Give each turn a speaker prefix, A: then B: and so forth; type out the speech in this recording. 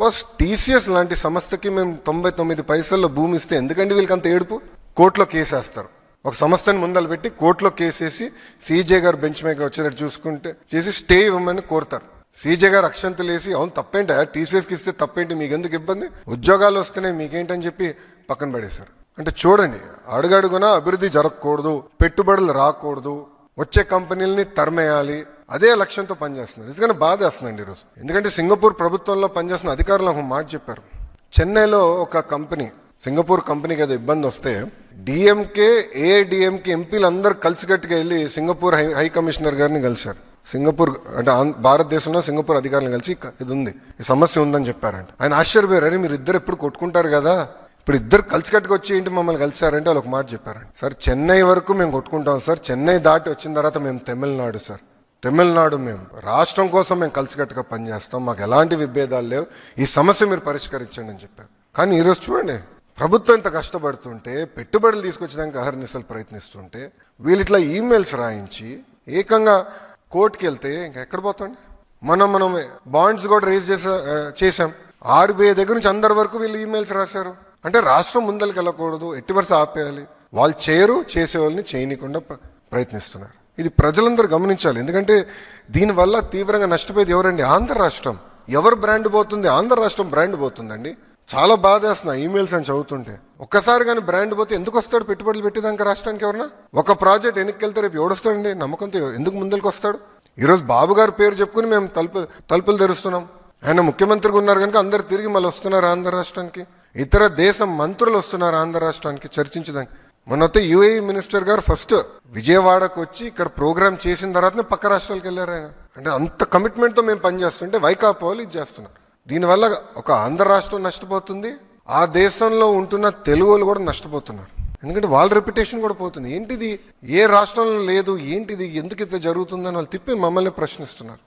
A: Boss TCS లాంటి సంస్థకి మేము 99 పైసల్లో భూమి ఇస్తే ఎందుకండి వీళ్ళకి అంత ఏడుపు? కోర్టులో కేసేస్తారు. ఒక సంస్థని ముందలు పెట్టి కోర్టులో కేసేసి సీజే గారు బెంచ్ మీద వచ్చేటట్టు చూసుకుంటే చేసి స్టే ఇవ్వమని కోరుతారు. సీజే గారు అక్షంతలు వేసి అవును తప్పేంటి టీసీఎస్కి ఇస్తే తప్పేంటి, మీకు ఎందుకు ఇబ్బంది, ఉద్యోగాలు వస్తున్నాయి మీకేంటని చెప్పి పక్కన పడేశారు. అంటే చూడండి, అడుగడుగునా అభివృద్ధి జరగకూడదు, పెట్టుబడులు రాకూడదు, వచ్చే కంపెనీలని తరిమేయాలి, అదే లక్ష్యంతో పనిచేస్తున్నారు. నిజంగానే బాధ వేస్తుందండి ఈరోజు. ఎందుకంటే సింగపూర్ ప్రభుత్వంలో పనిచేస్తున్న అధికారులు ఒక మాట చెప్పారు. చెన్నైలో ఒక కంపెనీ, సింగపూర్ కంపెనీకి ఏదో ఇబ్బంది వస్తే డిఎంకే ఏఐడిఎంకే ఎంపీలు అందరూ కలిసికట్టుగా వెళ్ళి సింగపూర్ హై కమిషనర్ గారిని కలిశారు. సింగపూర్ అంటే భారతదేశంలో సింగపూర్ అధికారులను కలిసి ఇది ఉంది, ఈ సమస్య ఉందని చెప్పారంట. ఆయన ఆశ్చర్యపోయారు, అరే మీరు ఇద్దరు ఎప్పుడు కొట్టుకుంటారు కదా, ఇప్పుడు ఇద్దరు కలిసికట్టుకు వచ్చి ఏంటి మమ్మల్ని కలిసారంటే వాళ్ళు ఒక మాట చెప్పారండి. సార్ చెన్నై వరకు మేము కొట్టుకుంటాం సార్, చెన్నై దాటి వచ్చిన తర్వాత మేము తమిళనాడు సార్, తమిళనాడు మేము రాష్ట్రం కోసం మేము కలిసికట్టుగా పనిచేస్తాం, మాకు ఎలాంటి విభేదాలు లేవు, ఈ సమస్య మీరు పరిష్కరించండి అని చెప్పారు. కానీ ఈరోజు చూడండి, ప్రభుత్వం ఇంత కష్టపడుతుంటే, పెట్టుబడులు తీసుకొచ్చడానికి అహర్నిశలు ప్రయత్నిస్తుంటే, వీళ్ళు ఇట్లా ఈమెయిల్స్ రాయించి ఏకంగా కోర్టుకి వెళ్తే ఇంకా ఎక్కడ పోతాండి. మనం బాండ్స్ కూడా రేజ్ చేసాం. ఆర్బీఐ దగ్గర నుంచి అందరి వరకు వీళ్ళు ఈమెయిల్స్ రాశారు. అంటే రాష్ట్రం ముందరికి వెళ్ళకూడదు, ఎట్టి వరుస ఆపేయాలి, వాళ్ళు చేయరు, చేసే వాళ్ళని చేయనీయకుండా ప్రయత్నిస్తున్నారు. ఇది ప్రజలందరూ గమనించాలి. ఎందుకంటే దీనివల్ల తీవ్రంగా నష్టపోయేది ఎవరండి? ఆంధ్ర రాష్ట్రం. ఎవరు బ్రాండ్ పోతుంది? ఆంధ్ర రాష్ట్రం బ్రాండ్ పోతుందండి. చాలా బాధ వేస్తున్నా ఈమెయిల్స్ అని చదువుతుంటే. ఒక్కసారి కానీ బ్రాండ్ పోతే ఎందుకు వస్తాడు పెట్టుబడులు పెట్టేదాకా రాష్ట్రానికి? ఎవరన్నా ఒక ప్రాజెక్ట్ వెనక్కి వెళ్తే రేపు ఎవడొస్తాడండి? నమ్మకంతో ఎందుకు ముందరికి వస్తాడు? ఈరోజు బాబు గారి పేరు చెప్పుకుని మేము తలుపులు తెరుస్తున్నాం. ఆయన ముఖ్యమంత్రిగా ఉన్నారు కనుక అందరు తిరిగి మళ్ళీ వస్తున్నారు ఆంధ్ర రాష్ట్రానికి. ఇతర దేశ మంత్రులు వస్తున్నారు ఆంధ్ర రాష్ట్రానికి చర్చించడానికి. మొన్నైతే యుఏఈ మినిస్టర్ గారు ఫస్ట్ విజయవాడకు వచ్చి ఇక్కడ ప్రోగ్రామ్ చేసిన తర్వాతనే పక్క రాష్ట్రాలకు వెళ్ళారు ఆయన. అంటే అంత కమిట్మెంట్తో మేము పనిచేస్తుంటే వైకాపా వాళ్ళు ఇది చేస్తున్నారు. దీనివల్ల ఒక ఆంధ్ర రాష్ట్రం నష్టపోతుంది, ఆ దేశంలో ఉంటున్న తెలుగు వాళ్ళు కూడా నష్టపోతున్నారు. ఎందుకంటే వాళ్ళ రెప్యుటేషన్ కూడా పోతుంది. ఏంటిది, ఏ రాష్ట్రంలో లేదు, ఏంటిది, ఎందుకు ఇంత జరుగుతుందని వాళ్ళు తిప్పి మమ్మల్ని ప్రశ్నిస్తున్నారు.